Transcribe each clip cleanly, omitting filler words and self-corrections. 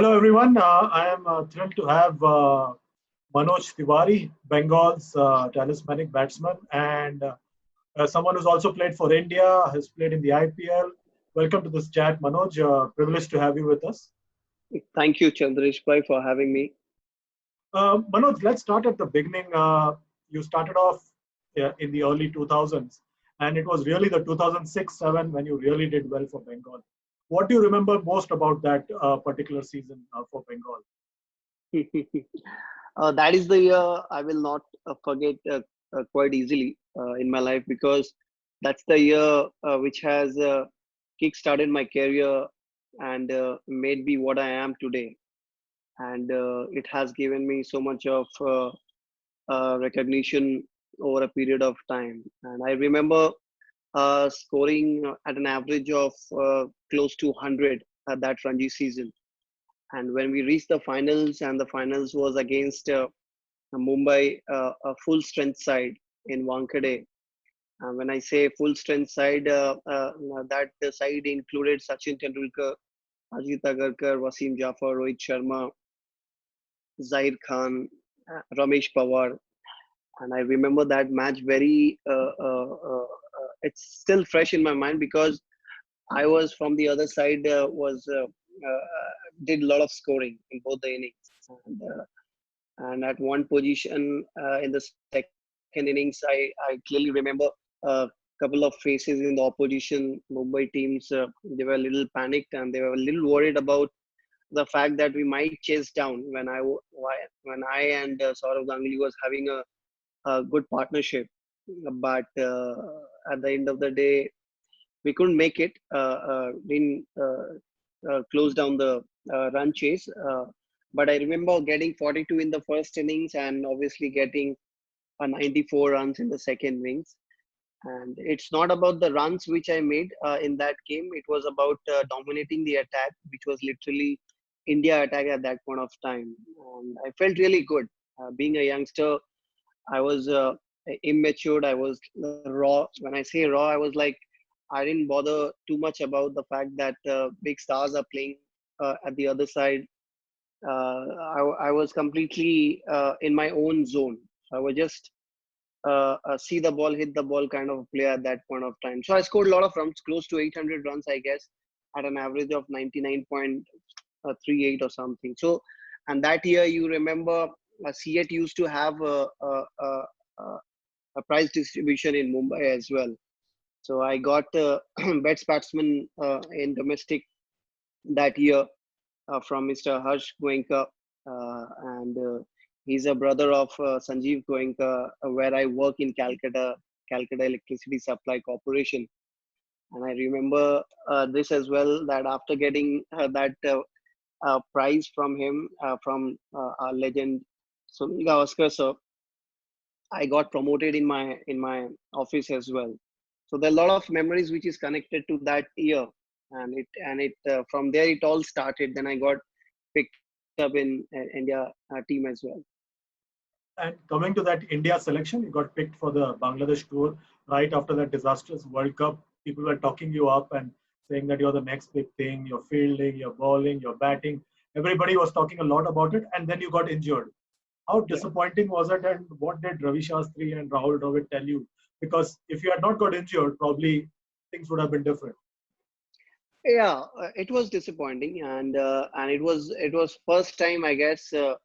Hello, everyone. I am thrilled to have Manoj Tiwary, Bengal's talismanic batsman, and someone who's also played for India, has played in the IPL. Welcome to this chat, Manoj. Privileged to have you with us. Thank you, Chandresh Bhai, for having me. Manoj, let's start at the beginning. You started off in the early 2000s, and it was really the 2006-7 when you really did well for Bengal. What do you remember most about that particular season for Bengal? That is the year I will not forget quite easily in my life because that's the year which has kick-started my career and made me what I am today. And it has given me so much of recognition over a period of time. And I remember scoring at an average of close to 100 at that Ranji season. And when we reached the finals, and the finals was against Mumbai, a full strength side in Wankhede. When I say full strength side, that the side included Sachin Tendulkar, Ajit Agarkar, Wasim Jafar, Rohit Sharma, Zahir Khan, Ramesh Pawar. And I remember that match very, it's still fresh in my mind because I was from the other side, did a lot of scoring in both the innings. And, and at one position in the second innings, I clearly remember a couple of faces in the opposition Mumbai teams. They were a little panicked and they were a little worried about the fact that we might chase down when I and Saurav Ganguly was having a good partnership. But at the end of the day, we couldn't make it. Didn't close down the run chase. But I remember getting 42 in the first innings and obviously getting 94 runs in the second innings. And it's not about the runs which I made in that game. It was about dominating the attack, which was literally India attack at that point of time. And I felt really good. Being a youngster, I was immature. I was raw. When I say raw, I was like, I didn't bother too much about the fact that big stars are playing at the other side. I was completely in my own zone. I was just see the ball, hit the ball kind of player at that point of time. So I scored a lot of runs, close to 800 runs, I guess, at an average of 99.38 or something. So, and that year, you remember, CET used to have a prize distribution in Mumbai as well. So I got best batsman in domestic that year from Mr. Harsh Goenka, and he's a brother of Sanjeev Goenka, where I work in Calcutta Electricity Supply Corporation. And I remember this as well, that after getting that prize from him, from our legend Sunil Gavaskar sir, I got promoted in my office as well. So there are a lot of memories which is connected to that year, and it from there it all started. Then I got picked up in India team as well. And coming to that India selection, you got picked for the Bangladesh tour right after that disastrous World Cup. People were talking you up and saying that you're the next big thing. You're fielding, you're bowling, you're batting. Everybody was talking a lot about it, and then you got injured. How disappointing was it, and what did Ravi Shastri and Rahul Dravid tell you? Because if you had not got injured, probably things would have been different. Yeah, it was disappointing, and it was first time, I guess, that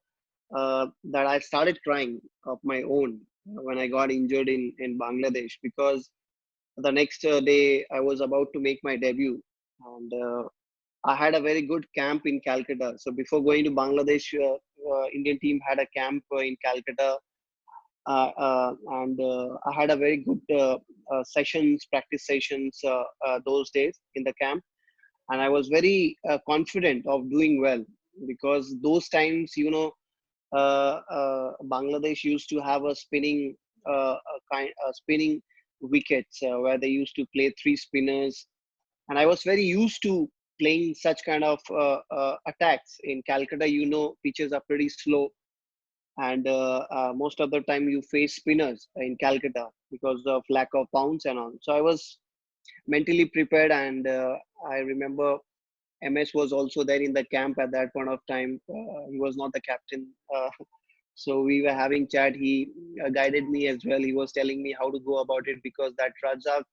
I started crying of my own when I got injured in Bangladesh, because the next day I was about to make my debut, and I had a very good camp in Calcutta. So before going to Bangladesh, Indian team had a camp in Calcutta, and I had a very good practice sessions those days in the camp, and I was very confident of doing well, because those times, Bangladesh used to have a spinning wickets where they used to play three spinners, and I was very used to playing such kind of attacks in Calcutta. Pitches are pretty slow, and most of the time you face spinners in Calcutta because of lack of bounce and all. So I was mentally prepared, and I remember MS was also there in the camp at that point of time. He was not the captain. So we were having chat. He guided me as well. He was telling me how to go about it, because that Rajak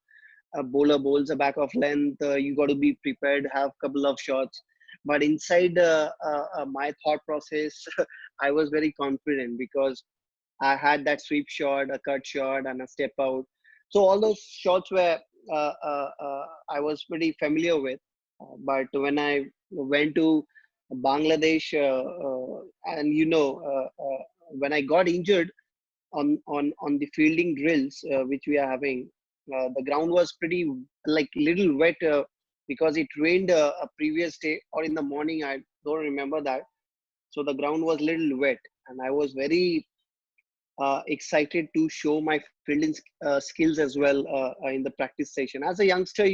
bowler bowls a back of length. You got to be prepared, have couple of shots. But inside my thought process, I was very confident because I had that sweep shot, a cut shot, and a step out. So all those shots were I was pretty familiar with. But when I went to Bangladesh, and when I got injured on the fielding drills which we are having, the ground was pretty like little wet because it rained a previous day or in the morning. I don't remember that. So the ground was little wet, and I was very excited to show my fielding skills as well in the practice session. As a youngster,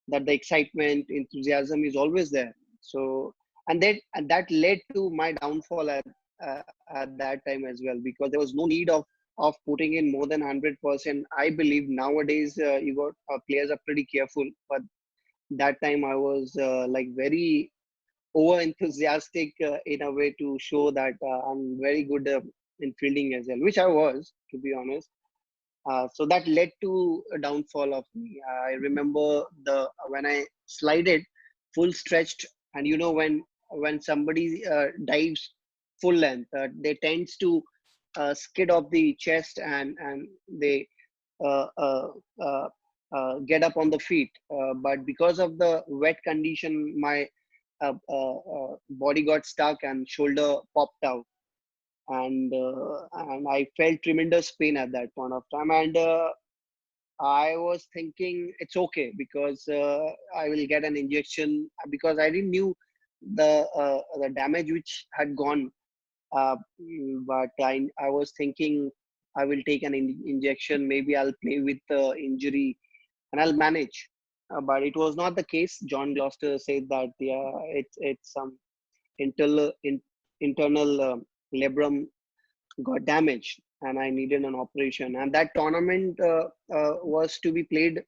that the excitement, enthusiasm is always there. So, and that led to my downfall at that time as well, because there was no need of putting in more than 100%. I believe nowadays you got players are pretty careful, but that time I was like very over enthusiastic in a way to show that I'm very good in fielding as well, which I was, to be honest. So that led to a downfall of me. I remember the when I slided full stretched, and when somebody dives full length, they tends to skid off the chest, and they uh, uh, uh, get up on the feet. But because of the wet condition, my body got stuck and shoulder popped out, and I felt tremendous pain at that point of time. And I was thinking it's okay, because I will get an injection, because I didn't knew the damage which had gone. But I was thinking I will take an injection. Maybe I'll play with the injury and I'll manage. But it was not the case. John Gloucester said that it's some internal labrum got damaged, and I needed an operation. And that tournament was to be played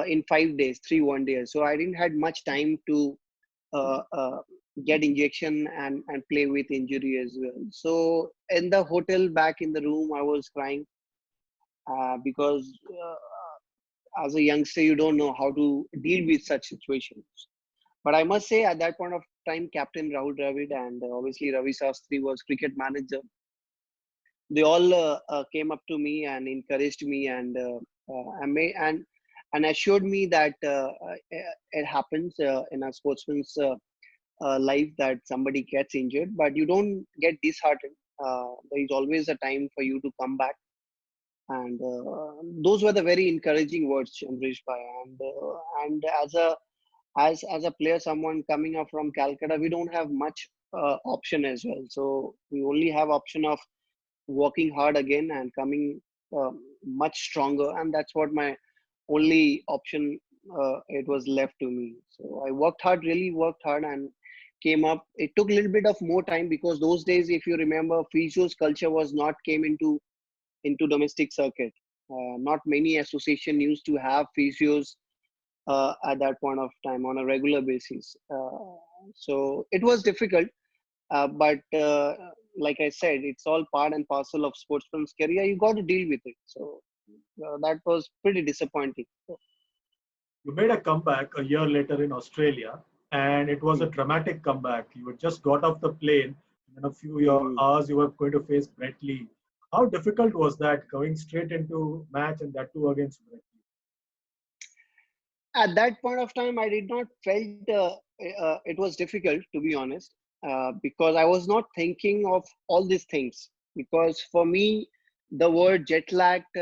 in 5 days, 3 1 days. So I didn't had much time to uh, uh, get injection and play with injury as well. So in the hotel, back in the room, I was crying because as a youngster, you don't know how to deal with such situations. But I must say, at that point of time, Captain Rahul Dravid and obviously Ravi Shastri was cricket manager. They all came up to me and encouraged me, and assured me that it happens in a sportsman's life that somebody gets injured, but you don't get disheartened. There is always a time for you to come back, and those were the very encouraging words, Amrish Bhai. And as a player, someone coming up from Calcutta, we don't have much option as well. So we only have option of working hard again and coming much stronger, and that's what my only option it was left to me. So I worked hard, really worked hard, and came up. It took a little bit of more time, because those days, if you remember, physios culture was not came into domestic circuit. Not many association used to have physios at that point of time on a regular basis. So it was difficult, but like I said, it's all part and parcel of sportsman's career. You got to deal with it. So that was pretty disappointing. You made a comeback a year later in Australia, and it was a dramatic comeback. You had just got off the plane, and in a few Mhm. hours you were going to face Brett Lee. How difficult was that going straight into match and that too against Brett Lee? At that point of time, I did not felt it was difficult, to be honest, because I was not thinking of all these things. Because for me, the word jet lagged,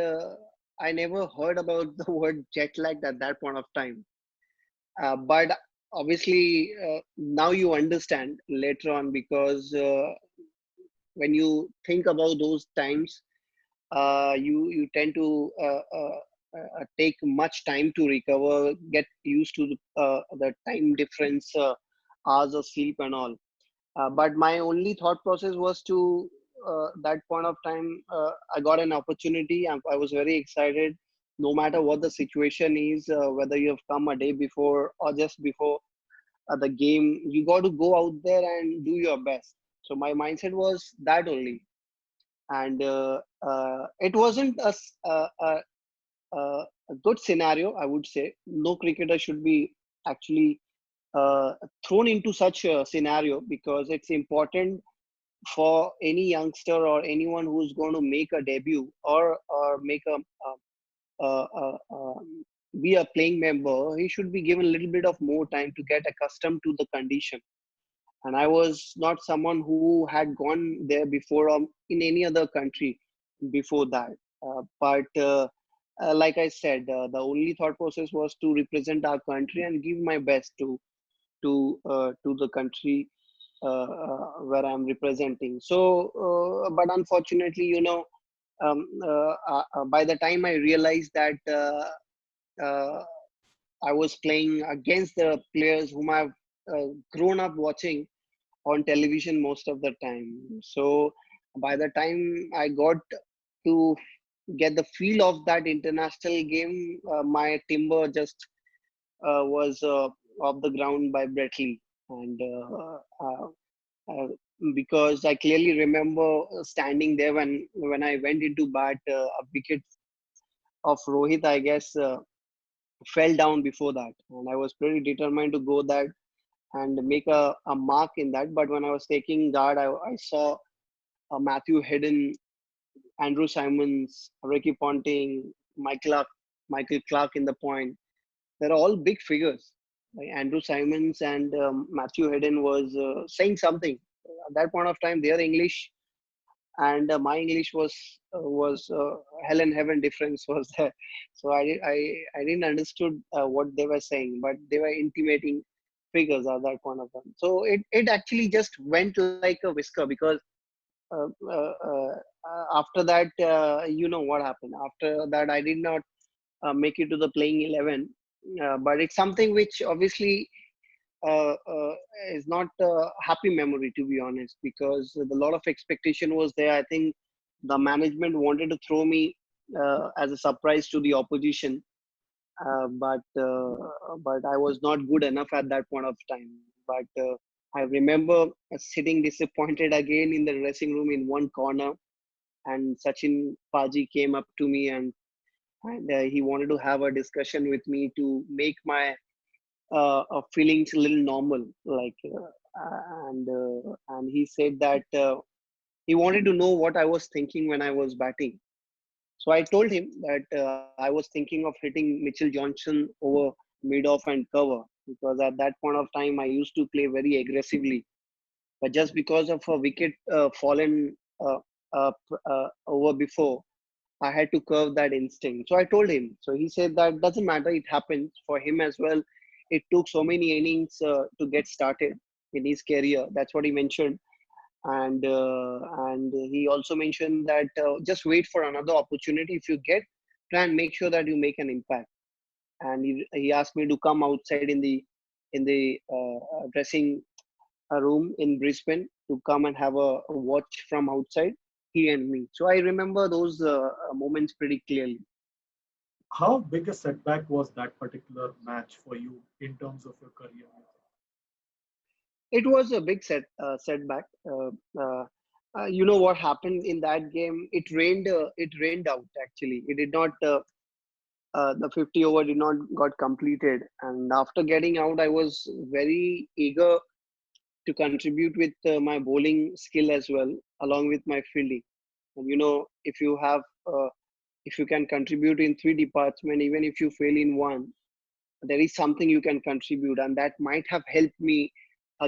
I never heard about the word jet lagged at that point of time. But obviously, now you understand later on, because when you think about those times, you tend to take much time to recover, get used to the time difference, hours of sleep and all. But my only thought process was to that point of time, I got an opportunity, and I was very excited. No matter what the situation is, whether you have come a day before or just before, the game. You got to go out there and do your best. So my mindset was that only, and it wasn't a good scenario, I would say. No cricketer should be actually uh, thrown into such a scenario, because it's important for any youngster or anyone who's going to make a debut, or make a be a playing member. He should be given a little bit of more time to get accustomed to the condition. And I was not someone who had gone there before, in any other country before that. But like I said, the only thought process was to represent our country and give my best to the country where I'm representing. So, but unfortunately, by the time I realized that uh, I was playing against the players whom I've grown up watching on television most of the time. So by the time I got to get the feel of that international game, my timber just was off the ground by Bretley. And uh, because I clearly remember standing there when I went into bat, a wicket of Rohit, I guess, fell down before that. And I was pretty determined to go that and make a mark in that. But when I was taking guard, I saw Matthew Hedden, Andrew Simons, Ricky Ponting, Michael Clark in the point. They're all big figures. Like Andrew Simons and Matthew Hedden was saying something. At that point of time, their English and my English was hell and heaven difference was there. So I didn't understood what they were saying, but they were intimating figures at that point of time. So it actually just went like a whisker, because uh, uh, uh, after that, you know what happened. After that, I did not make it to the playing 11, but it's something which obviously uh, uh, is not a happy memory, to be honest, because a lot of expectation was there. I think the management wanted to throw me as a surprise to the opposition, but I was not good enough at that point of time. But I remember sitting disappointed again in the dressing room in one corner, and Sachin Paji came up to me, and he wanted to have a discussion with me to make my feelings a little normal, like, and he said that he wanted to know what I was thinking when I was batting. So I told him that I was thinking of hitting Mitchell Johnson over mid off and cover, because at that point of time I used to play very aggressively. But just because of a wicket fallen over before, I had to curve that instinct. So I told him. So he said that doesn't matter. It happens for him as well. It took so many innings to get started in his career. That's what he mentioned. And he also mentioned that just wait for another opportunity. If you get, try and make sure that you make an impact. And he asked me to come outside in the dressing room in Brisbane to come and have a watch from outside, he and me. So I remember those moments pretty clearly. How big a setback was that particular match for you in terms of your career? It was a big setback. You know what happened in that game? It rained. It rained out. Actually, it did not. The 50 over did not got completed. And after getting out, I was very eager to contribute with my bowling skill as well, along with my fielding. And if you can contribute in three departments, even if you fail in one, there is something you can contribute, and that might have helped me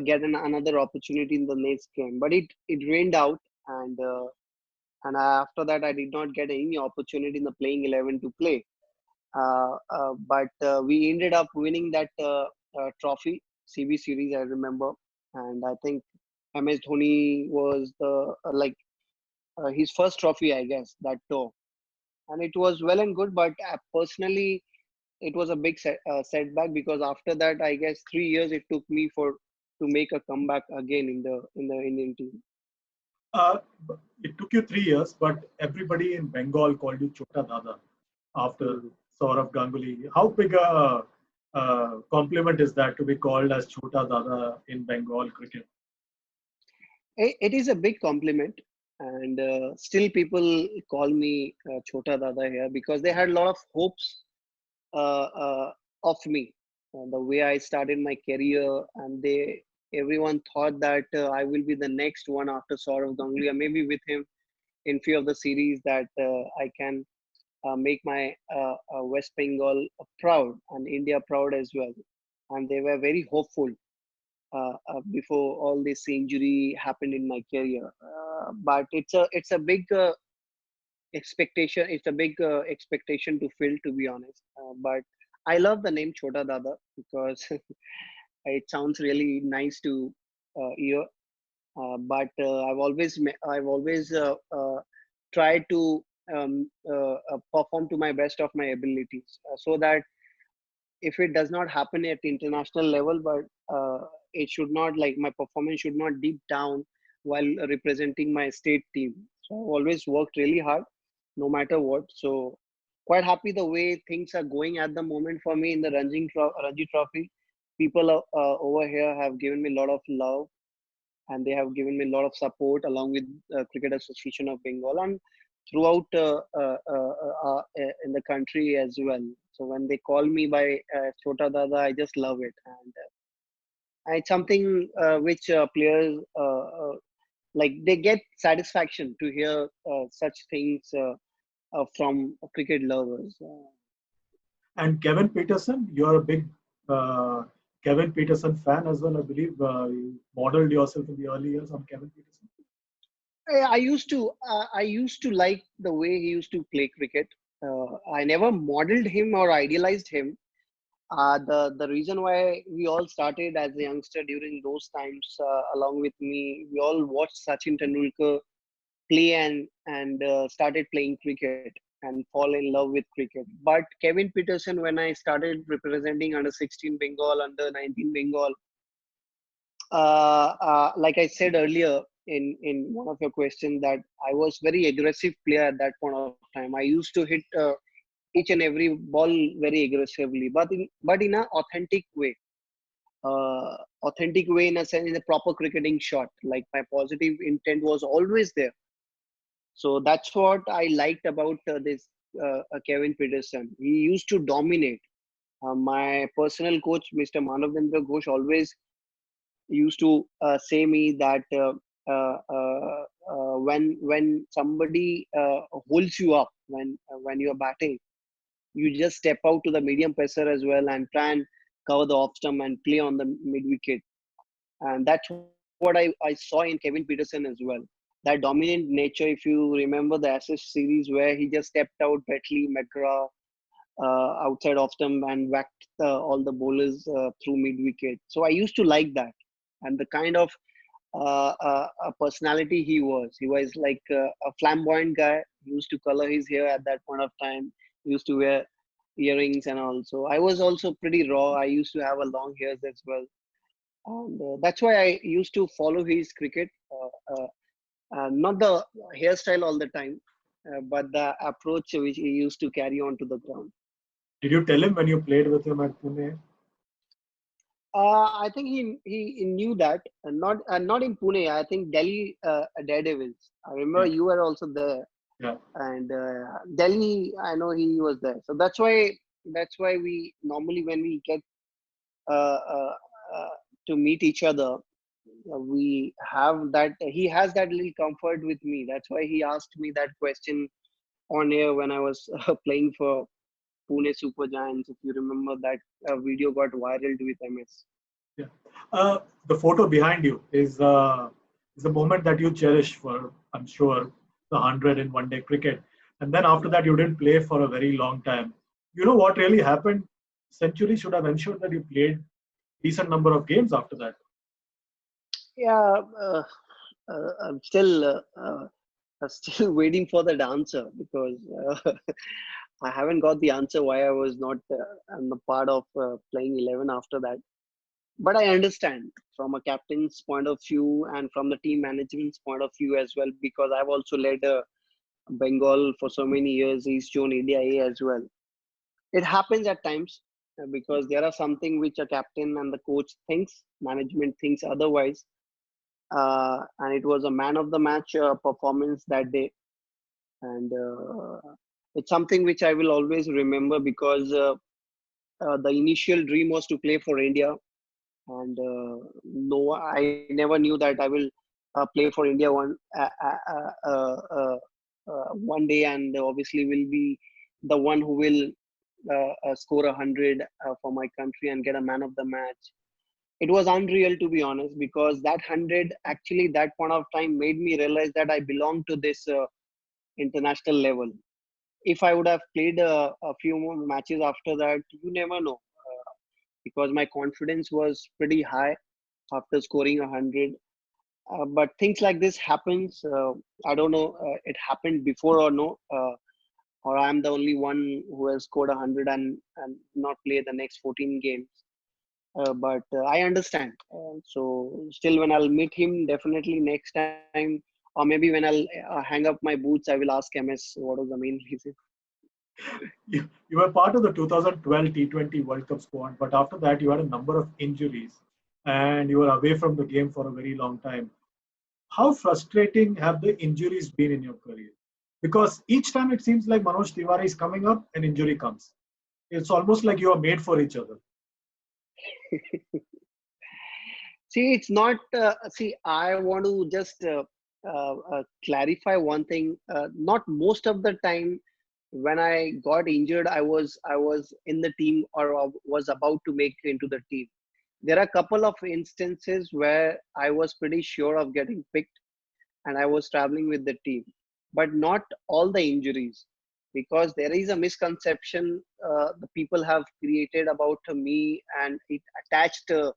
get another opportunity in the next game. But it rained out, and after that I did not get any opportunity in the playing 11 to play. But we ended up winning that trophy, CB series, I remember. And I think MS Dhoni was the his first trophy, I guess, that tour. And it was well and good, but personally it was a big setback, because after that, I guess 3 years it took me for to make a comeback again in the Indian team. Uh, it took you 3 years, but everybody in Bengal called you Chota Dada after Mhm. Saurav Ganguly. How big a compliment is that to be called as Chota Dada in Bengal cricket? It is a big compliment, and still people call me Chota Dada here because they had a lot of hopes of me, the way I started my career, and everyone thought that I will be the next one after Saurav Ganguly, or maybe with him in few of the series that I can make my West Bengal proud and India proud as well. And they were very hopeful before all this injury happened in my career. But it's a big expectation. It's a big expectation to fill, to be honest. But I love the name Chota Dada because it sounds really nice to hear. But I've always tried to perform to my best of my abilities, so that if it does not happen at international level, but it should not, like, my performance should not deep down while representing my state team. So I've always worked really hard, no matter what. So quite happy the way things are going at the moment for me in the Ranji Trophy. People over here have given me a lot of love, and they have given me a lot of support along with Cricket Association of Bengal and throughout in the country as well. So when they call me by Chota Dada, I just love it, and it's something which players like. They get satisfaction to hear such things from cricket lovers. And Kevin Peterson, you're a big Kevin Peterson fan as well, I believe. You modeled yourself in the early years on Kevin Peterson. I used to like the way he used to play cricket. I never modeled him or idealized him. The reason why we all started as a youngster during those times, along with me, we all watched Sachin Tendulkar play and started playing cricket and fall in love with cricket. But Kevin Peterson, when I started representing under 16 Bengal, under 19 Bengal, like I said earlier in one of your questions, that I was very aggressive player at that point of time. I used to hit each and every ball very aggressively, but in a authentic way, in a sense, in a proper cricketing shot. Like, my positive intent was always there. So that's what I liked about this Kevin Peterson. He used to dominate. My personal coach, Mr. Manavendra Ghosh, always used to say me that when somebody holds you up when you're batting, you just step out to the medium pacer as well and try and cover the off stump and play on the mid wicket. And that's what I saw in Kevin Peterson as well. That dominant nature, if you remember the Ashes series where he just stepped out, Betley, McGrath, outside off stump and whacked all the bowlers through mid wicket. So I used to like that, and the kind of personality he was. He was like a flamboyant guy. He used to color his hair at that point of time. He used to wear earrings and all. So I was also pretty raw. I used to have a long hairs as well, and that's why I used to follow his cricket. Not the hairstyle all the time, but the approach which he used to carry on to the ground. Did you tell him when you played with him at Pune? I think he knew that, and not in Pune. I think Delhi Daredevils. I remember Yeah. you were also there, Yeah. and Delhi. I know he was there. So that's why we normally, when we get uh, uh, uh, to meet each other, we have that. He has that little comfort with me. That's why he asked me that question on air when I was playing for Pune Super Giants. If you remember, that video got viral with MS. Yeah. The photo behind you is a moment that you cherish for, I'm sure, the 100 in one day cricket. And then after that, you didn't play for a very long time. You know what really happened? Century should have ensured that you played decent number of games after that. Yeah, I'm still waiting for that answer, because I haven't got the answer why I was not I'm a part of playing 11 after that. But I understand from a captain's point of view and from the team management's point of view as well, because I've also led Bengal for so many years, East Zone India A as well. It happens at times, because there are something which a captain and the coach thinks, management thinks otherwise. And it was a man of the match performance that day, and it's something which I will always remember because the initial dream was to play for India, and no, I never knew that I will play for India one day, and obviously will be the one who will score 100 for my country and get a man of the match. It was unreal, to be honest, because that 100 actually that point of time made me realize that I belong to this international level. If I would have played a few more matches after that, you never know, because my confidence was pretty high after scoring 100. But things like this happens. I don't know it happened before or no, or I'm the only one who has scored 100 and not played the next 14 games. But I understand. So still, when I'll meet him, definitely next time, or maybe when I'll hang up my boots, I will ask MS what was the main reason. You were part of the 2012 T20 World Cup squad, but after that, you had a number of injuries and you were away from the game for a very long time. How frustrating have the injuries been in your career? Because each time it seems like Manoj Tiwary is coming up, an injury comes. It's almost like you are made for each other. See, it's not. See, I want to just clarify one thing. Not most of the time when I got injured, I was in the team or was about to make it into the team. There are a couple of instances where I was pretty sure of getting picked and I was traveling with the team, but not all the injuries, because there is a misconception the people have created about me, and it attached the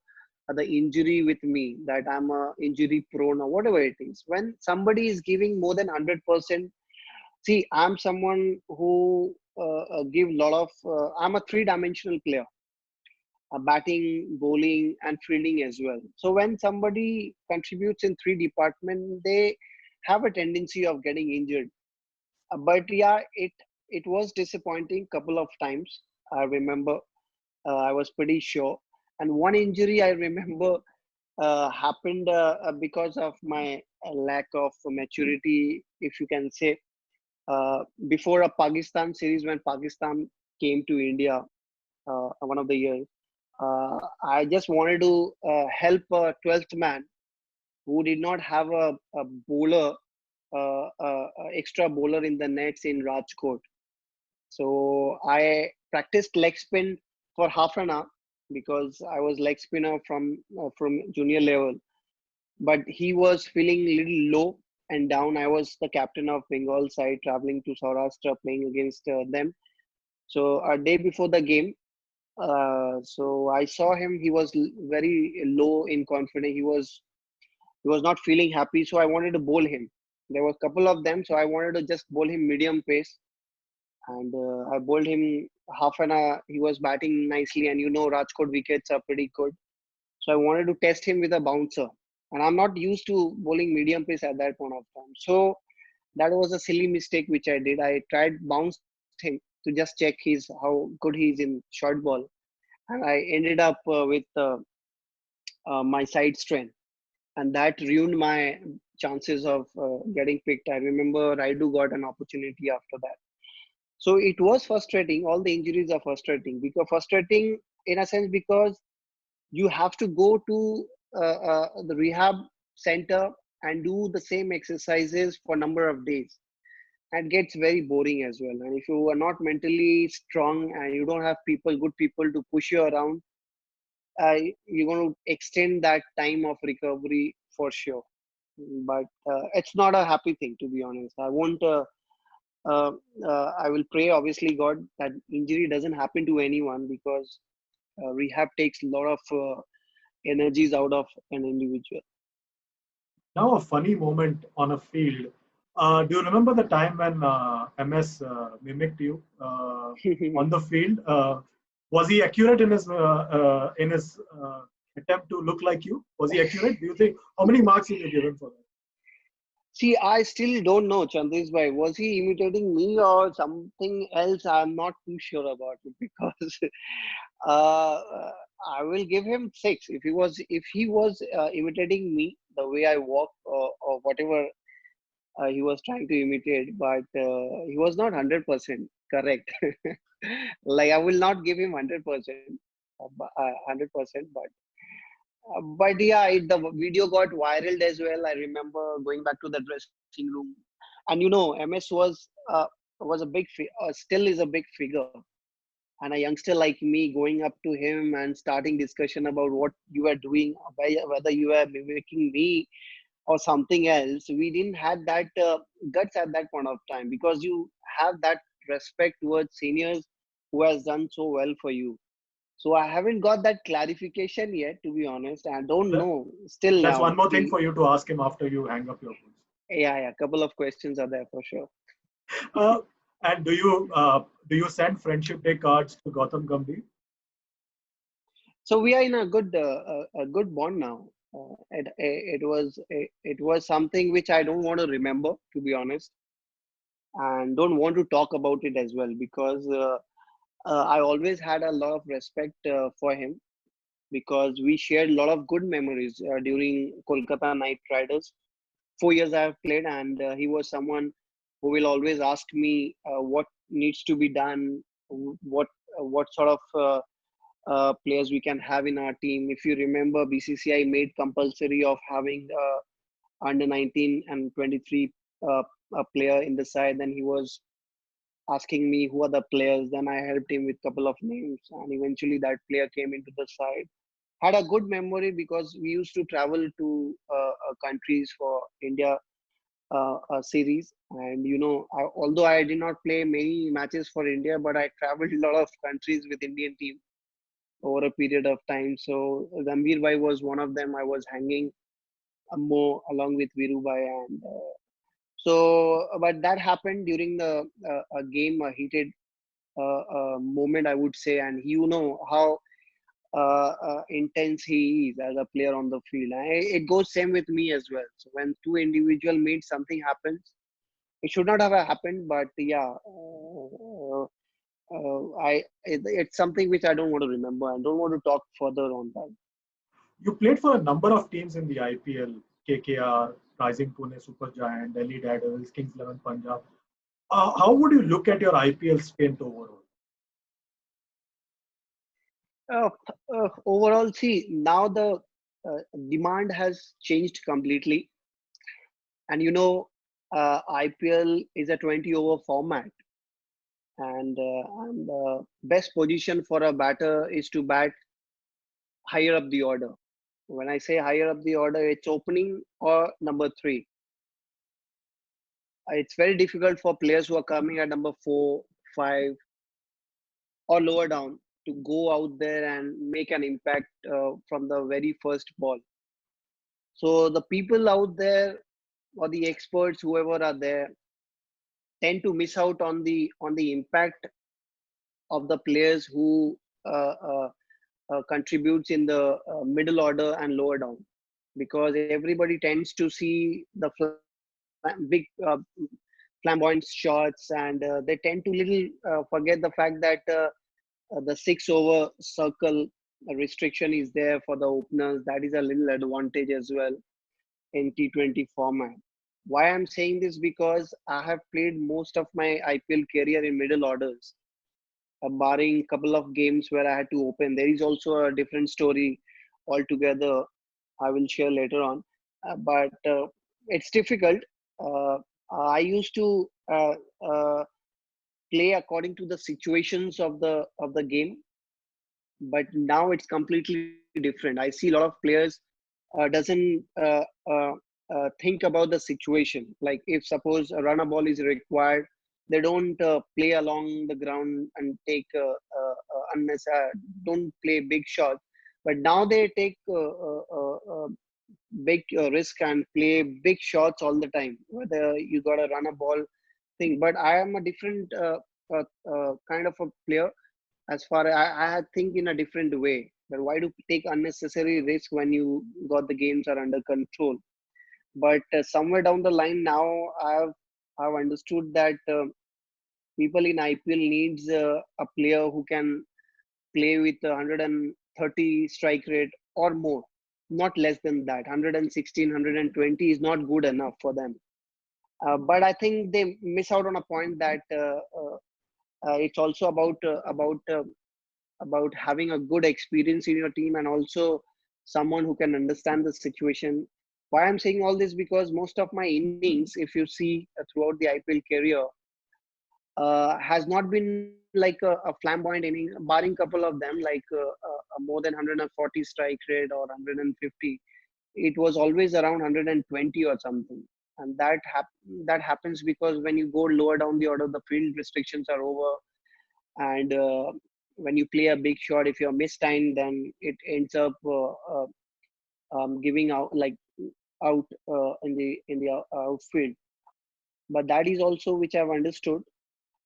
injury with me, that I'm a injury prone or whatever it is. When somebody is giving more than 100%, see, I'm someone who give lot of. I'm a three-dimensional player, batting, bowling, and fielding as well. So when somebody contributes in three departments, they have a tendency of getting injured. But yeah, it was disappointing couple of times. I remember I was pretty sure. And one injury I remember happened because of my lack of maturity, if you can say. Before a Pakistan series, when Pakistan came to India, one of the years, I just wanted to help a 12th man who did not have a bowler, extra bowler in the nets in Rajkot. So I practiced leg spin for half an hour because I was leg spinner from junior level. But he was feeling a little low and down. I was the captain of Bengal side, traveling to Saurashtra, playing against them. So a day before the game, so I saw him. He was very low in confidence. He was not feeling happy. So I wanted to bowl him. There were a couple of them, so I wanted to just bowl him medium pace, and I bowled him half an hour. He was batting nicely, and Rajkot wickets are pretty good. So I wanted to test him with a bouncer, and I'm not used to bowling medium pace at that point of time. So that was a silly mistake which I did. I tried bounced him to just check how good he is in short ball, and I ended up with my side strength, and that ruined my chances of getting picked. I remember Raidu got an opportunity after that. So it was frustrating. All the injuries are frustrating in a sense, because you have to go to the rehab center and do the same exercises for a number of days, and gets very boring as well. And if you are not mentally strong and you don't have good people to push you around, you're going to extend that time of recovery for sure. But it's not a happy thing, to be honest. I won't uh, I will pray, obviously, God, that injury doesn't happen to anyone, because rehab takes a lot of energies out of an individual. Now, a funny moment on a field. Do you remember the time when MS mimicked you on the field? Was he accurate in his attempt to look like you? Was he accurate? Do you think how many marks will you give him for that? See, I still don't know, Chandresh bhai. Was he imitating me or something else? I'm not too sure about it because uh, I will give him six. If he was imitating me the way I walk or whatever he was trying to imitate, but he was not 100% correct. Like I will not give him 100%, 100%, but yeah, the video got viral as well. I remember going back to the dressing room, and MS was a still is a big figure, and a youngster like me going up to him and starting discussion about what you are doing, whether you are mimicking me or something else. We didn't have that guts at that point of time because you have that respect towards seniors who has done so well for you. So I haven't got that clarification yet, to be honest. I don't That, know still that's one now. more thing for you to ask him after you hang up your phone. Yeah, yeah, couple of questions are there for sure. Uh, and do you send friendship day cards to Gautam Gambhir? So we are in a good bond now. It was something which I don't want to remember, to be honest, and don't want to talk about it as well because I always had a lot of respect for him because we shared a lot of good memories during Kolkata Knight Riders. 4 years I have played, and he was someone who will always ask me what needs to be done, what sort of players we can have in our team. If you remember, BCCI made compulsory of having under 19 and 23 a player in the side. Then he was asking me who are the players. Then I helped him with couple of names, and eventually that player came into the side. Had a good memory because we used to travel to countries for India series, and although I did not play many matches for India, but I traveled a lot of countries with Indian team over a period of time. So Gambhir Bhai was one of them. I was hanging more along with Viru Bhai, and but that happened during the a game, a heated moment, I would say, and you know how intense he is as a player on the field. And it goes same with me as well. So when two individual meet, something happens. It should not have happened, but yeah, it's something which I don't want to remember. I don't want to talk further on that. You played for a number of teams in the IPL: KKR, Rising Pune Super Giant, Delhi Daredevils, Kings 11 Punjab. How would you look at your IPL stint overall? Uh, Overall, see, now the demand has changed completely, and IPL is a 20 over format, and the best position for a batter is to bat higher up the order. When I say higher up the order, it's opening or number three. It's very difficult for players who are coming at number four, five, or lower down to go out there and make an impact from the very first ball. So the people out there or the experts, whoever are there, tend to miss out on the impact of the players who contributes in the middle order and lower down, because everybody tends to see the big flamboyant shots, and they tend to little forget the fact that the 6 over circle restriction is there for the openers. That is a little advantage as well in T20 format. Why I'm saying this, because I have played most of my IPL career in middle orders, barring a couple of games where I had to open. There is also a different story altogether. I will share later on, but it's difficult. Uh, I used to uh, play according to the situations of the game, but now it's completely different. I see a lot of players doesn't think about the situation. Like if suppose a runner ball is required, they don't play along the ground and take don't play big shots. But now they take big risk and play big shots all the time. Whether you got a runner ball thing, but I am a different kind of a player. As far as I think in a different way, that why do take unnecessary risk when you got the games are under control. But somewhere down the line now, I've understood that people in IPL needs a player who can play with 130 strike rate or more, not less than that. 116, 120 is not good enough for them. But I think they miss out on a point that it's also about having a good experience in your team, and also someone who can understand the situation. Why I'm saying all this, because most of my innings, if you see throughout the IPL career, has not been like a flamboyant inning, barring couple of them, like more than 140 strike rate or 150. It was always around 120 or something, and that happens because when you go lower down the order, the field restrictions are over, and when you play a big shot, if you're mistimed, then it ends up giving out, like out in the outfield. But that is also which I've understood,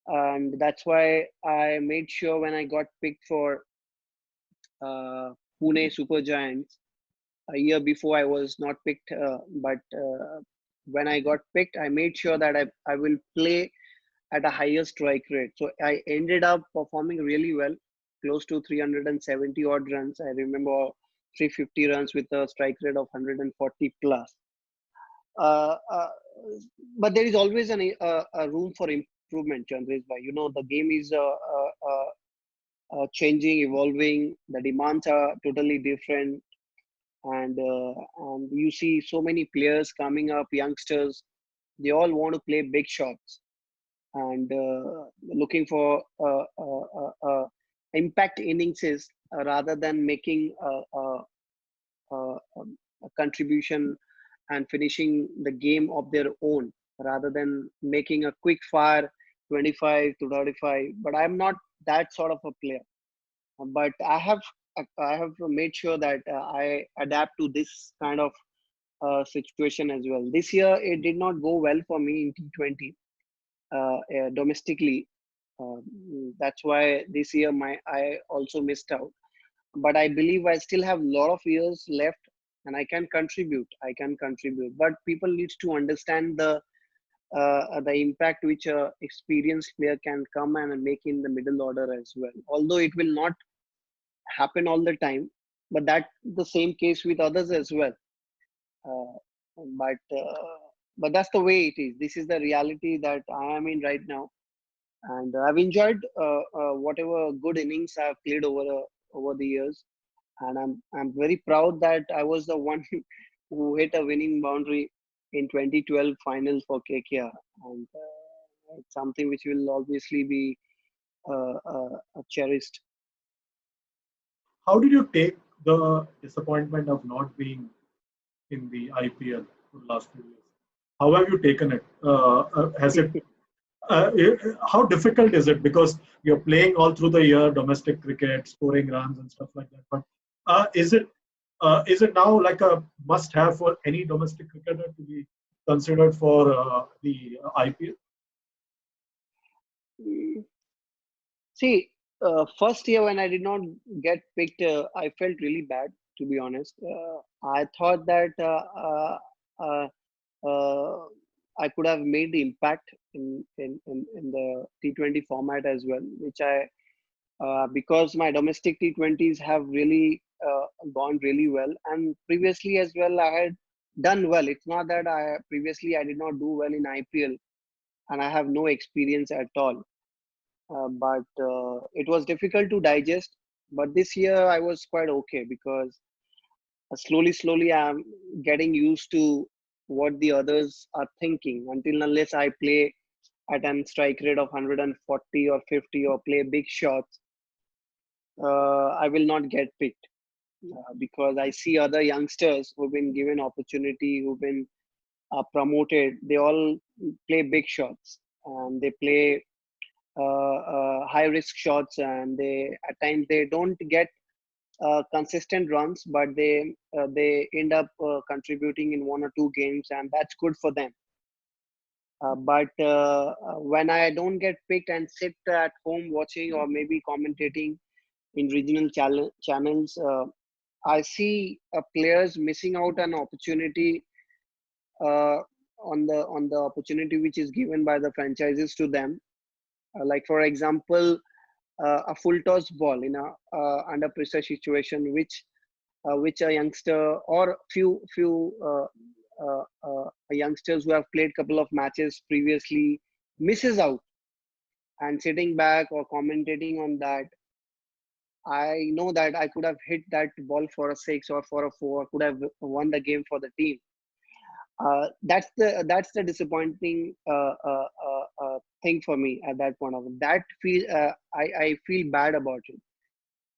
and that's why I made sure when I got picked for Pune Super Giants a year before. I was not picked, but when I got picked, I made sure that I will play at a higher strike rate. So I ended up performing really well, close to 370 odd runs. I remember 350 runs with a strike rate of 140 plus. Uh, uh, but there is always a room for improvement, Chandresh bhai. You know, the game is changing, evolving. The demands are totally different, and you see so many players coming up, youngsters. They all want to play big shots and looking for impact innings rather than making a contribution and finishing the game of their own, rather than making a quick fire 25 to 35. But I'm not that sort of a player. But I have made sure that I adapt to this kind of situation as well. This year it did not go well for me in T20 domestically. That's why this year I also missed out. But I believe I still have a lot of years left, and I can contribute. I can contribute. But people need to understand the impact which a experienced player can come and make in the middle order as well. Although it will not happen all the time, but that the same case with others as well. Uh, but that's the way it is. This is the reality that I am in right now, and I've enjoyed whatever good innings I've played over the years, and I'm very proud that I was the one who hit a winning boundary in 2012 finals for KKR, and it's something which will obviously be cherished. How did you take the disappointment of not being in the IPL for the last few years? How have you taken it? Has it how difficult is it? Because you're playing all through the year, domestic cricket, scoring runs and stuff like that. But is it now like a must-have for any domestic cricketer to be considered for the IPL? Mm, See, first year when I did not get picked, I felt really bad, to be honest. I thought that uh, uh, I could have made the impact in the T20 format as well, which because my domestic T20s have really gone really well, and previously as well I had done well. It's not that I previously I did not do well in IPL and I have no experience at all. But it was difficult to digest. But this year I was quite okay, because slowly I'm getting used to what the others are thinking. Until unless I play at an strike rate of 140 or 50 or play big shots, I will not get picked, because I see other youngsters who've been given opportunity, who've been promoted. They all play big shots, and they play high risk shots, and they at times they don't get consistent runs, but they end up contributing in one or two games, and that's good for them. But when I don't get picked and sit at home watching or maybe commentating in regional channels, I see players missing out an opportunity uh, on the opportunity which is given by the franchises to them. Like for example, a full toss ball in a under pressure situation, which a youngster or youngsters who have played couple of matches previously misses out, and sitting back or commentating on that, I know that I could have hit that ball for a six or for a four, could have won the game for the team. That's the disappointing thing for me at that point of that feel. I feel bad about it.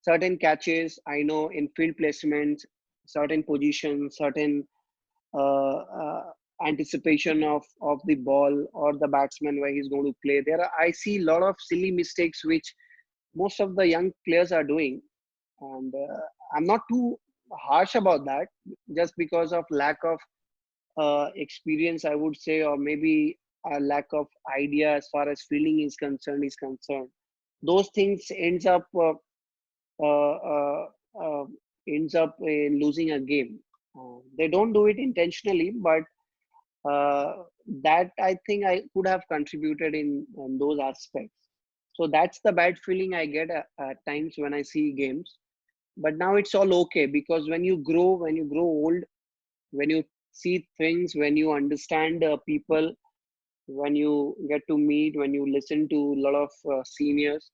Certain catches I know in field placements, certain positions, certain uh, uh, anticipation of the ball or the batsman where he's going to play. I see a lot of silly mistakes which most of the young players are doing, and I'm not too harsh about that, just because of lack of experience, I would say, or maybe a lack of idea as far as feeling is concerned. Those things uh, uh, uh, ends up in losing a game. They don't do it intentionally, but that I think I could have contributed in those aspects. So that's the bad feeling I get at times when I see games. But now it's all okay, because when you grow old, when you see things, when you understand people, when you get to meet, when you listen to a lot of seniors,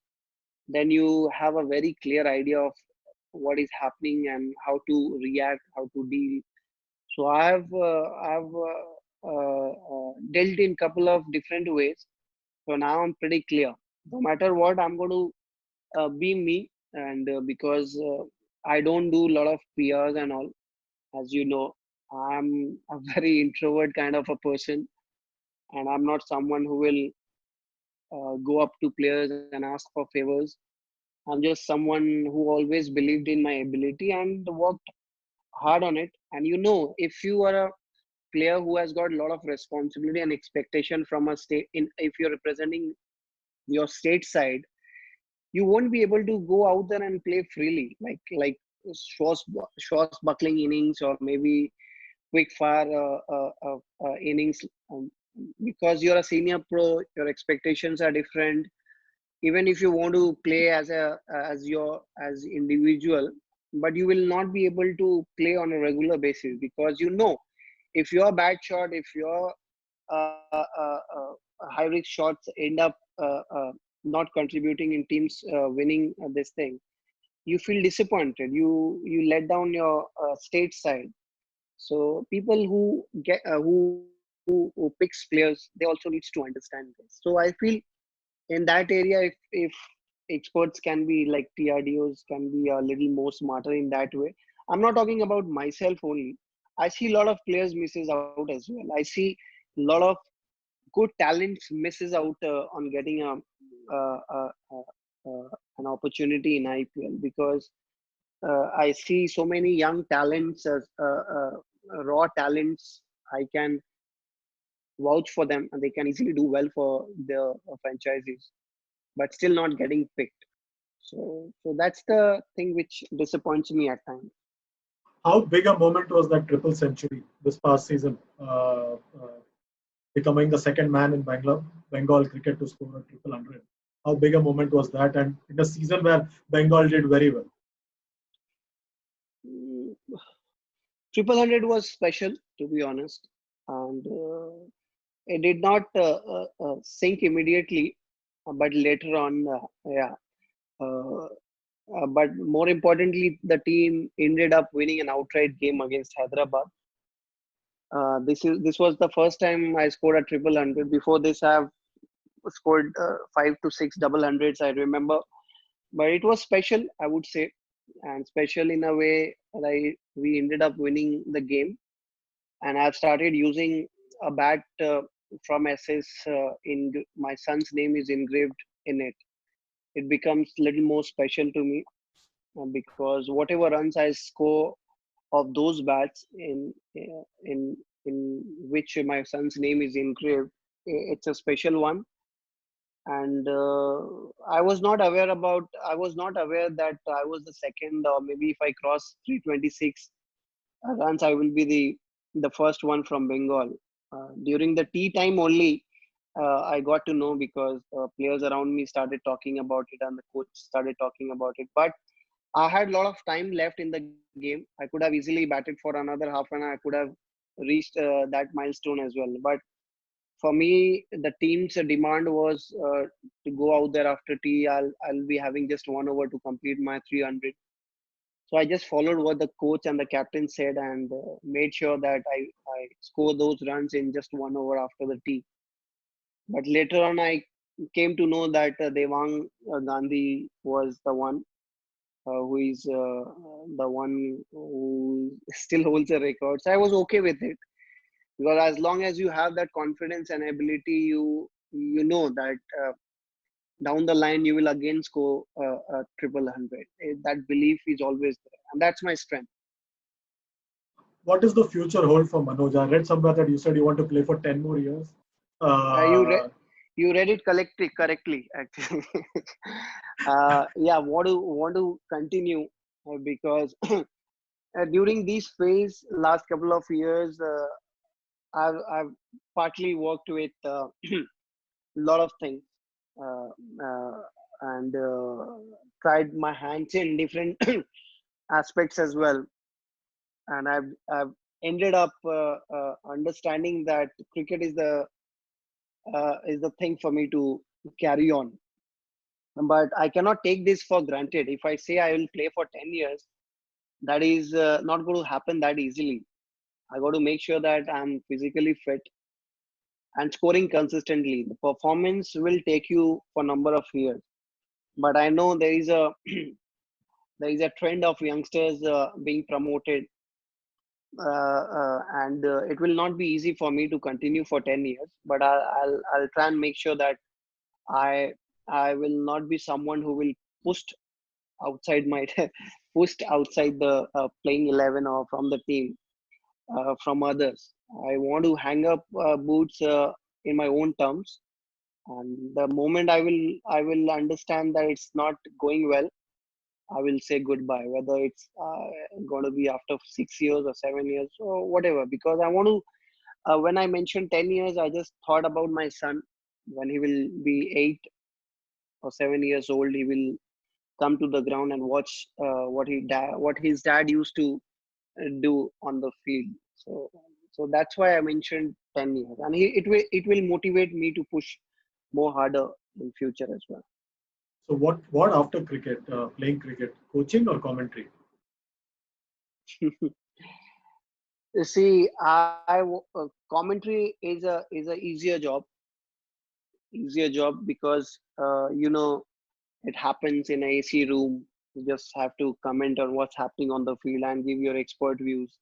then you have a very clear idea of what is happening and how to react, how to deal. So I've dealt in couple of different ways. So now I'm pretty clear. No matter what, I'm going to be me, and because I don't do a lot of PRs and all, as you know, I'm a very introvert kind of a person, and I'm not someone who will go up to players and ask for favors. I'm just someone who always believed in my ability and worked hard on it. And if you are a player who has got a lot of responsibility and expectation from a state, in if you're representing your state side, you won't be able to go out there and play freely, like short buckling innings, or maybe quick fire innings, because you're a senior pro. Your expectations are different. Even if you want to play as individual, but you will not be able to play on a regular basis, because if your bad shot, if your high risk shots end up not contributing in teams winning this thing, you feel disappointed. You let down your state side. So people who picks players, they also needs to understand this. So I feel in that area, if experts can be like TRDOs can be a little more smarter in that way. I'm not talking about myself only. I see a lot of players misses out as well. I see a lot of good talents misses out on getting an opportunity in IPL, because I see so many young talents, raw talents. I can vouch for them, and they can easily do well for the franchises, but still not getting picked. So that's the thing which disappoints me at times. How big a moment was that triple century this past season, becoming the second man in Bengal cricket to score a triple hundred? How big a moment was that? And in a season where Bengal did very well. Mm, Triple hundred was special, to be honest, and it did not sink immediately, but later on, yeah. Uh, but more importantly, the team ended up winning an outright game against Hyderabad. This was the first time I scored a triple hundred. Before this, I've scored 5 to 6 double hundreds, I remember. But it was special, I would say, and special in a way that we ended up winning the game. And I've started using a bat from SS. My son's name is engraved in it. It becomes a little more special to me, because whatever runs I score of those bats in which my son's name is engraved, it's a special one. And I was not aware that I was the second, or maybe if I cross 326 runs, I will be the the first one from Bengal. During the tea time only, I got to know because players around me started talking about it and the coach started talking about it. But I had a lot of time left in the game. I could have easily batted for another half an hour. I could have reached that milestone as well. But for me, the team's demand was to go out there after tea. I'll be having just 1 hour to complete my 300. So I just followed what the coach and the captain said and made sure that I score those runs in just 1 hour after the tea. But later on, I came to know that Devang Gandhi was the one who is the one who still holds the record. So I was okay with it because as long as you have that confidence and ability, you know that down the line you will again score a triple hundred. That belief is always there, and that's my strength. What does the future hold for Manoj? I read somewhere that you said you want to play for 10 more years. Uh, you Uh, re- you read it correctly actually. Yeah, want to continue because during this phase, last couple of years, I've partly worked with a lot of things uh, uh, and tried my hands in different aspects as well, and I've ended up understanding that cricket is the thing for me to carry on. But I cannot take this for granted. If I say I will play for 10 years, that is not going to happen that easily. I got to make sure that I'm physically fit and scoring consistently. The performance will take you for a number of years. But I know there is a there is a trend of youngsters being promoted, and it will not be easy for me to continue for 10 years. But I'll try and make sure that I I will not be someone who will push outside my pushed outside the playing 11 or from the team from others. I want to hang up boots in my own terms, and the moment I will understand that it's not going well, I will say goodbye. Whether it's going to be after 6 years or 7 years or whatever, because I want to. When I mentioned 10 years, I just thought about my son when he will be 8 or 7 years old. He will come to the ground and watch what his dad used to do on the field. So that's why I mentioned 10 years, and it will motivate me to push more harder in future as well. so what after cricket? Playing cricket, coaching or commentary? You see, commentary is a easier job because it happens in a AC room. You just have to comment on what's happening on the field and give your expert views.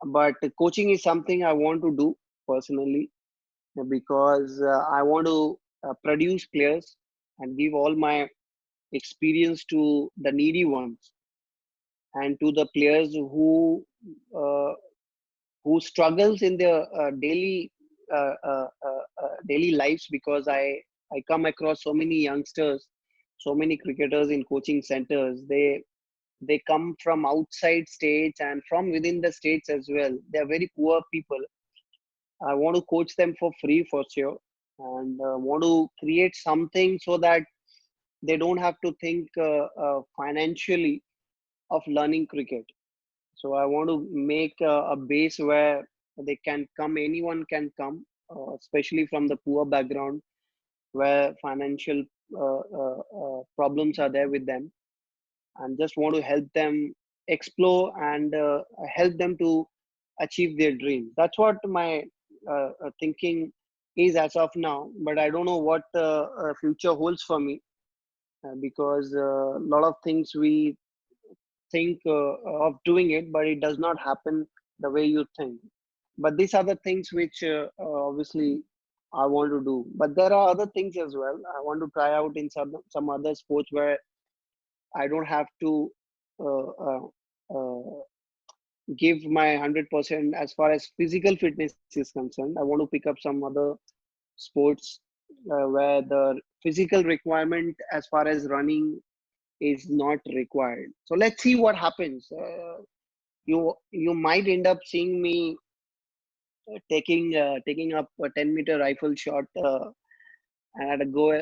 But coaching is something I want to do personally because I want to produce players and give all my experience to the needy ones and to the players uh, who struggles in their daily lives, because I come across so many youngsters, so many cricketers in coaching centers. They come from outside states and from within the states as well. They are very poor people. I want to coach them for free for sure, and want to create something so that they don't have to think financially of learning cricket. So I want to make a base where they can come, anyone can come, especially from the poor background where financial problems are there with them, and just want to help them explore and help them to achieve their dreams. That's what my thinking is as of now. But I don't know what future holds for me because a lot of things we think of doing it, but it does not happen the way you think. But these are the things which obviously I want to do. But there are other things as well. I want to try out in some other sports where I don't have to uh, uh, uh, give my 100% as far as physical fitness is concerned. I want to pick up some other sports where the physical requirement as far as running is not required. So let's see what happens. You might end up seeing me taking up a 10-meter rifle shot and had a go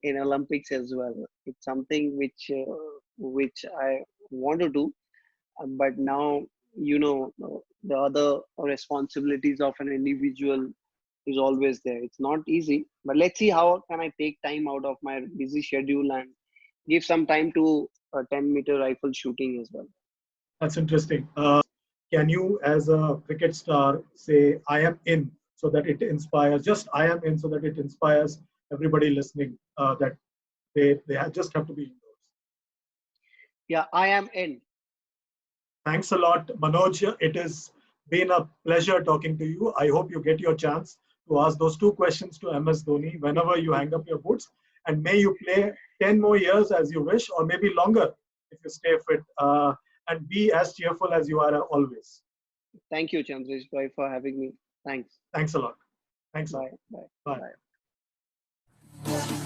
in Olympics as well. It's something which I want to do, but now the other responsibilities of an individual is always there. It's not easy, but let's see how can I take time out of my busy schedule and give some time to 10-meter rifle shooting as well. That's interesting. Can you, as a cricket star, say, I am in, so that it inspires, just I am in, so that it inspires everybody listening, that just have to be indoors? Yeah, I am in. Thanks a lot, Manoj. It has been a pleasure talking to you. I hope you get your chance to ask those two questions to MS Dhoni whenever you hang up your boots. And may you play 10 more years as you wish, or maybe longer if you stay fit, and be as cheerful as you are always. Thank you, Chandresh bhai, for having me. Thanks. Thanks a lot. Thanks a lot. Bye. Bye. Bye. Bye.